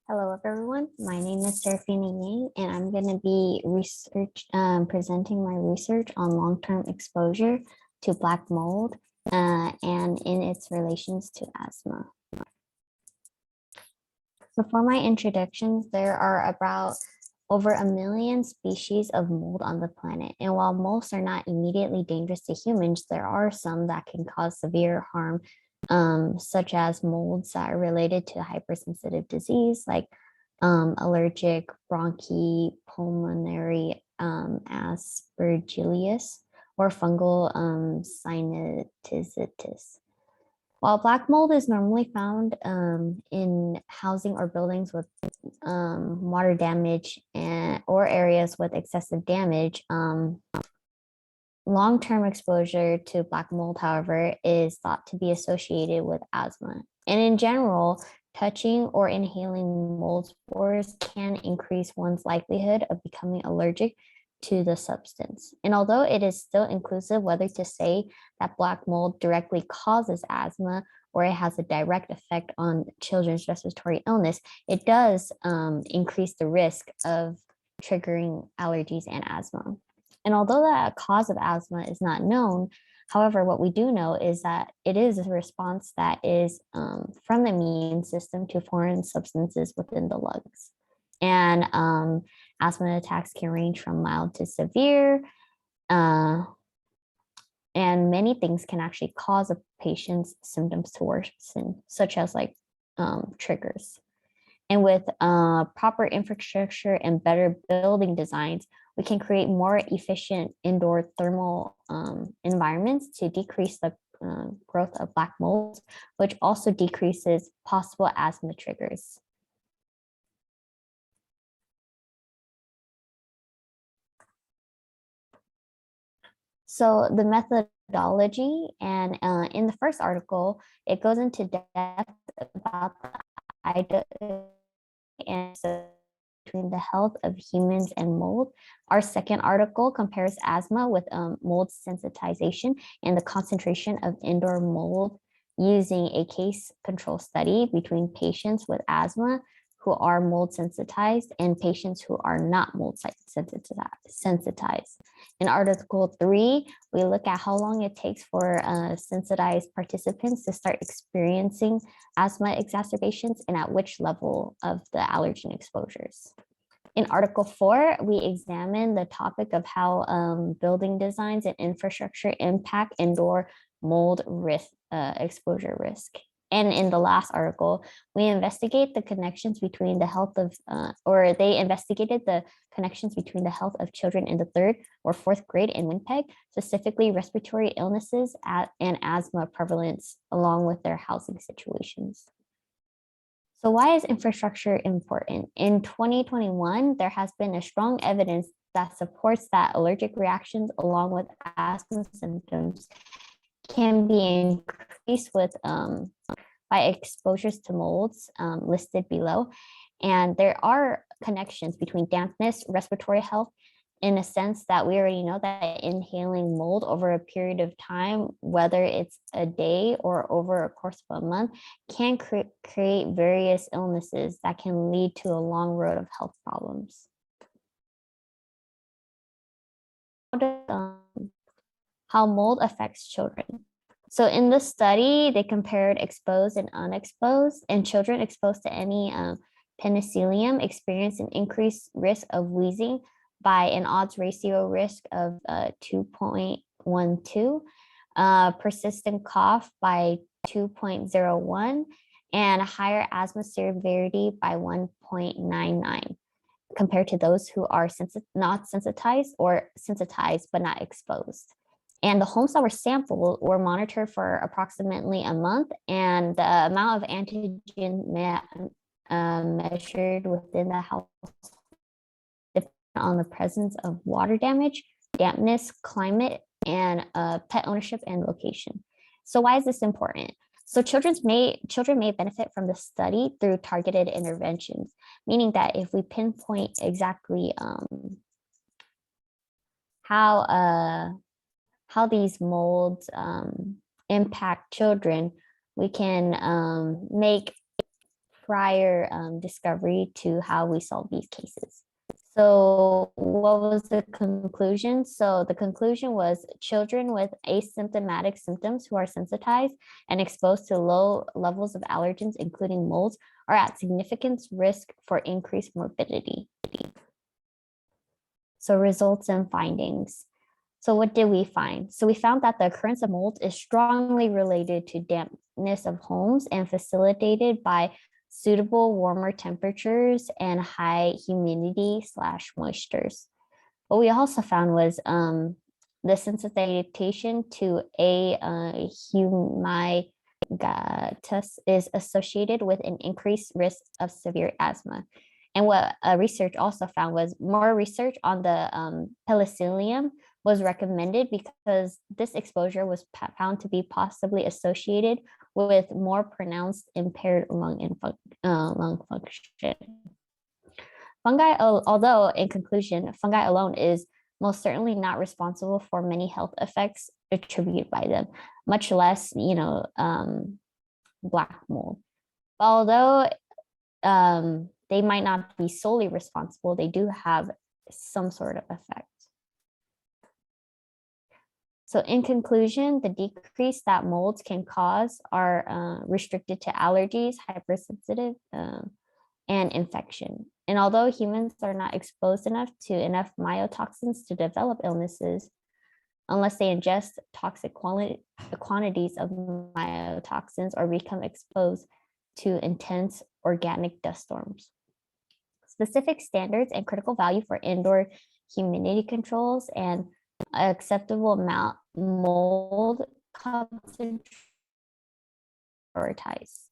Hello, everyone. My name is Serafina Yang, and I'm going to be presenting my research on long-term exposure to black mold and in its relations to asthma. So for my introductions, there are about over 1 million species of mold on the planet. And while most are not immediately dangerous to humans, there are some that can cause severe harm, such as molds that are related to hypersensitive disease, like allergic bronchopulmonary aspergillosis or fungal sinusitis. While black mold is normally found in housing or buildings with water damage or areas with excessive damage, long-term exposure to black mold, however, is thought to be associated with asthma. And in general, touching or inhaling mold spores can increase one's likelihood of becoming allergic to the substance. And although it is still inclusive whether to say that black mold directly causes asthma or it has a direct effect on children's respiratory illness, it does increase the risk of triggering allergies and asthma. And although the cause of asthma is not known, however, what we do know is that it is a response that is from the immune system to foreign substances within the lungs. And asthma attacks can range from mild to severe. And many things can actually cause a patient's symptoms to worsen, such as like triggers. And with proper infrastructure and better building designs, we can create more efficient indoor thermal environments to decrease the growth of black mold, which also decreases possible asthma triggers. So the methodology, and in the first article, it goes into depth about the idea and between the health of humans and mold. Our second article compares asthma with mold sensitization and the concentration of indoor mold using a case control study between patients with asthma who are mold sensitized and patients who are not mold sensitized. In Article 3, we look at how long it takes for sensitized participants to start experiencing asthma exacerbations and at which level of the allergen exposures. In Article 4, we examine the topic of how building designs and infrastructure impact indoor mold risk, exposure risk. And in the last article, we investigate the connections between the health of, or they investigated the connections between the health of children in the 3rd or 4th grade in Winnipeg, specifically respiratory illnesses and asthma prevalence, along with their housing situations. So why is infrastructure important? In 2021, there has been a strong evidence that supports that allergic reactions along with asthma symptoms can be increased with by exposures to molds listed below. And there are connections between dampness, respiratory health, in a sense that we already know that inhaling mold over a period of time, whether it's a day or over a course of a month, can create various illnesses that can lead to a long road of health problems. How mold affects children. So in this study, they compared exposed and unexposed, and children exposed to any penicillium experienced an increased risk of wheezing by an odds ratio risk of 2.12, persistent cough by 2.01, and a higher asthma severity by 1.99 compared to those who are not sensitized or sensitized but not exposed. And the homes that were sampled were monitored for approximately a month, and the amount of antigen measured within the house depended on the presence of water damage, dampness, climate, and pet ownership and location. So why is this important? So children may benefit from the study through targeted interventions, meaning that if we pinpoint exactly how these molds impact children, we can make prior discovery to how we solve these cases. So, what was the conclusion? So, the conclusion was children with asymptomatic symptoms who are sensitized and exposed to low levels of allergens, including molds, are at significant risk for increased morbidity. So, results and findings. So, what did we find? So, we found that the occurrence of mold is strongly related to dampness of homes and facilitated by suitable warmer temperatures and high humidity slash moistures. What we also found was the sensitization to a humigatus is associated with an increased risk of severe asthma. And what research also found was more research on the penicillium was recommended because this exposure was found to be possibly associated with more pronounced impaired lung function. Fungi, although in conclusion, fungi alone is most certainly not responsible for many health effects attributed by them, much less, black mold. Although they might not be solely responsible, they do have some sort of effect. So in conclusion, the decrease that molds can cause are restricted to allergies, hypersensitive, and infection. And although humans are not exposed to enough mycotoxins to develop illnesses, unless they ingest toxic quantities of mycotoxins or become exposed to intense organic dust storms. Specific standards and critical value for indoor humidity controls and acceptable amount mold concentration prioritized.